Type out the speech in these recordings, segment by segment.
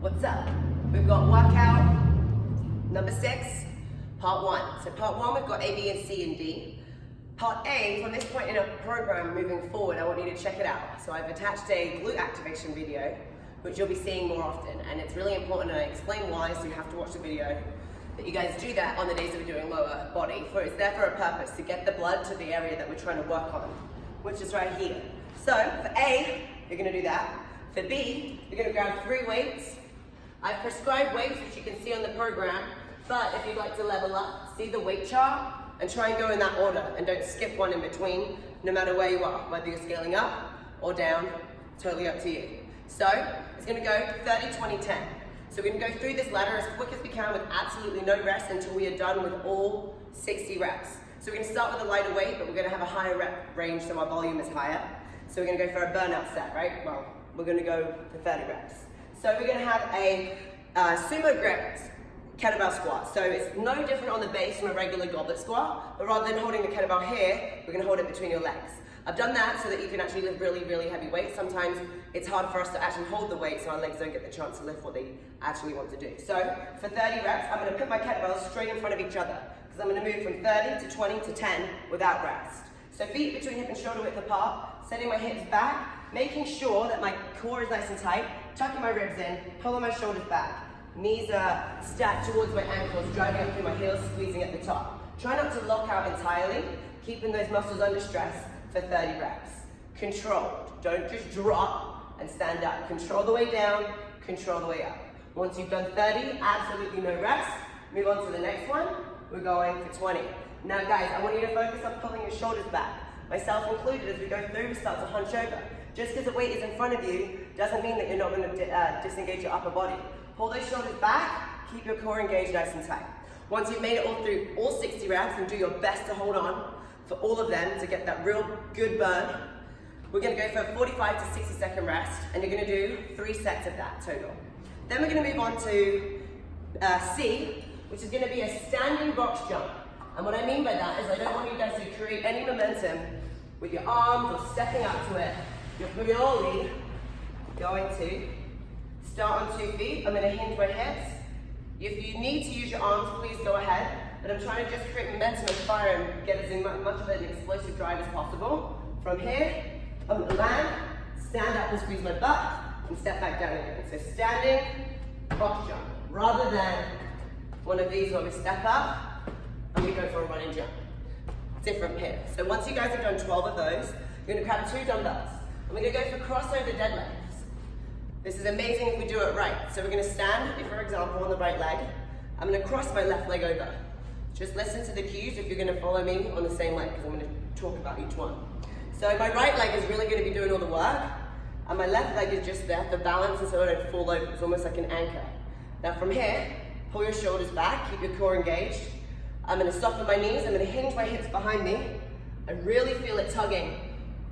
What's up? We've got workout number 6, part 1. So part 1, we've got A, B, and C, and D. Part A, from this point in our program moving forward, I want you to check it out. So I've attached a glute activation video, which you'll be seeing more often. And it's really important, and I explain why, so you have to watch the video, that you guys do that on the days that we're doing lower body. It's there for a purpose, to get the blood to the area that we're trying to work on, which is right here. So for A, you're gonna do that. For B, you're gonna grab 3 weights. I've prescribed weights, which you can see on the program, but if you'd like to level up, see the weight chart and try and go in that order, and don't skip one in between, no matter where you are, whether you're scaling up or down, totally up to you. So it's gonna go 30, 20, 10. So we're gonna go through this ladder as quick as we can with absolutely no rest until we are done with all 60 reps. So we're gonna start with a lighter weight, but we're gonna have a higher rep range so our volume is higher. So we're gonna go for a burnout set, right? Well, we're gonna go for 30 reps. So we're gonna have a sumo grip kettlebell squat. So it's no different on the base from a regular goblet squat, but rather than holding the kettlebell here, we're gonna hold it between your legs. I've done that so that you can actually lift really, really heavy weights. Sometimes it's hard for us to actually hold the weight so our legs don't get the chance to lift what they actually want to do. So for 30 reps, I'm gonna put my kettlebells straight in front of each other, because I'm gonna move from 30 to 20 to 10 without rest. So feet between hip and shoulder width apart, setting my hips back, making sure that my core is nice and tight, tucking my ribs in, pulling my shoulders back. Knees are stacked towards my ankles, driving up through my heels, squeezing at the top. Try not to lock out entirely, keeping those muscles under stress for 30 reps. Controlled. Don't just drop and stand up. Control the way down, control the way up. Once you've done 30, absolutely no rest. Move on to the next one. We're going for 20. Now guys, I want you to focus on pulling your shoulders back. Myself included, as we go through, we start to hunch over. Just because the weight is in front of you doesn't mean that you're not going to disengage your upper body. Pull those shoulders back, keep your core engaged nice and tight. Once you've made it all through all 60 reps, and do your best to hold on for all of them to get that real good burn, we're going to go for a 45 to 60 second rest, and you're going to do 3 sets of that total. Then we're going to move on to C, which is going to be a standing box jump. And what I mean by that is I don't want you guys to create any momentum with your arms or stepping up to it. You're purely going to start on 2 feet. I'm going to hinge my hips. If you need to use your arms, please go ahead. But I'm trying to just create momentum and fire and get as much of an explosive drive as possible. From here, I'm going to land, stand up and squeeze my butt, and step back down again. So standing box jump, rather than one of these where we step up and we go for a running jump. Different here. So once you guys have done 12 of those, you're going to grab 2 dumbbells. And we're going to go for crossover deadlifts. This is amazing if we do it right. So we're going to stand, for example, on the right leg. I'm going to cross my left leg over. Just listen to the cues if you're going to follow me on the same leg, because I'm going to talk about each one. So my right leg is really going to be doing all the work, and my left leg is just there for balance, and so I don't fall over. It's almost like an anchor. Now from here, pull your shoulders back, keep your core engaged. I'm going to soften my knees. I'm going to hinge my hips behind me. I really feel it tugging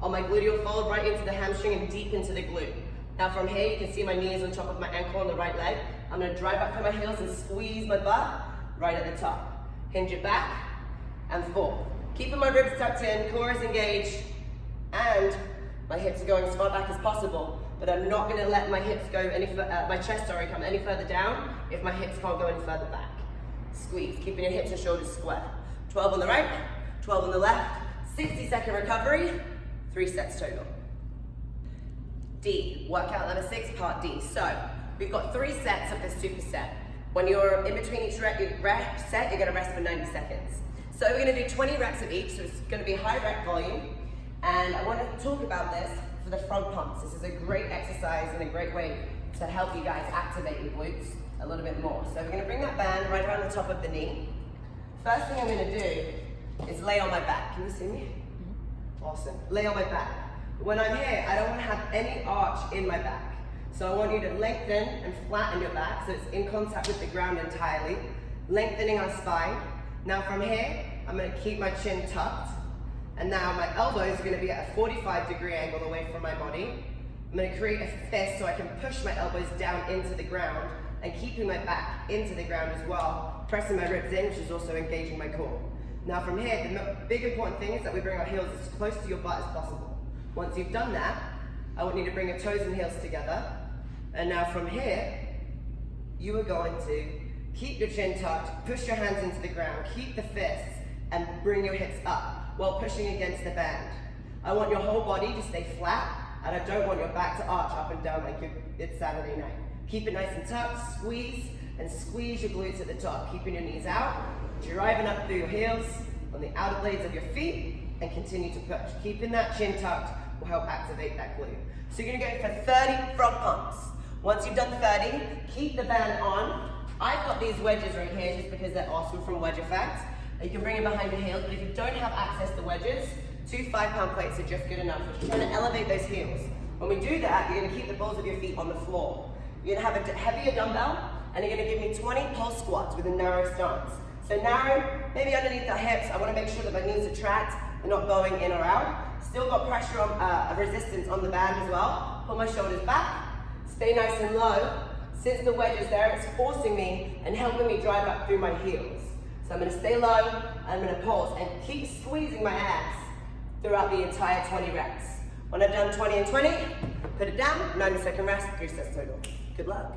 on my gluteal fold right into the hamstring and deep into the glute. Now from here, you can see my knees on top of my ankle on the right leg. I'm going to drive up through my heels and squeeze my butt right at the top. Hinge it back and forth. Keeping my ribs tucked in, core is engaged, and my hips are going as far back as possible. But I'm not going to let my hips go my chest come any further down if my hips can't go any further back. Squeeze, keeping your hips and shoulders square. 12 on the right, 12 on the left. 60-second recovery. 3 sets total. D, workout number 6, part D. So we've got 3 sets of this superset. When you're in between each set, you're going to rest for 90 seconds. So we're going to do 20 reps of each, so it's going to be high rep volume. And I want to talk about this for the front pumps. This is a great exercise and a great way to help you guys activate your glutes a little bit more. So we're going to bring that band right around the top of the knee. First thing I'm going to do is lay on my back. Can you see me? Awesome. Lay on my back. When I'm here, I don't want to have any arch in my back. So I want you to lengthen and flatten your back so it's in contact with the ground entirely. Lengthening our spine. Now from here, I'm going to keep my chin tucked. And now my elbows are going to be at a 45-degree angle away from my body. I'm going to create a fist so I can push my elbows down into the ground and keeping my back into the ground as well. Pressing my ribs in, which is also engaging my core. Now from here, the big important thing is that we bring our heels as close to your butt as possible. Once you've done that, I want you to bring your toes and heels together. And now from here, you are going to keep your chin tucked, push your hands into the ground, keep the fists, and bring your hips up while pushing against the band. I want your whole body to stay flat, and I don't want your back to arch up and down like it's Saturday night. Keep it nice and tucked, squeeze, and squeeze your glutes at the top, keeping your knees out, driving up through your heels on the outer blades of your feet, and continue to push. Keeping that chin tucked will help activate that glute. So you're gonna go for 30 frog pumps. Once you've done 30, keep the band on. I've got these wedges right here just because they're awesome from Wedge Effect. You can bring them behind your heels, but if you don't have access to wedges, 2 5-pound plates are just good enough. You're trying to elevate those heels. When we do that, you're gonna keep the balls of your feet on the floor. You're gonna have a heavier dumbbell, and you're gonna give me 20 pulse squats with a narrow stance. So narrow, maybe underneath the hips. I wanna make sure that my knees are tracked, they're not going in or out. Still got pressure on, resistance on the band as well. Pull my shoulders back, stay nice and low. Since the wedge is there, it's forcing me and helping me drive up through my heels. So I'm gonna stay low, I'm gonna pulse, and keep squeezing my abs throughout the entire 20 reps. When I've done 20 and 20, put it down, 90-second rest, 3 sets total. Good luck.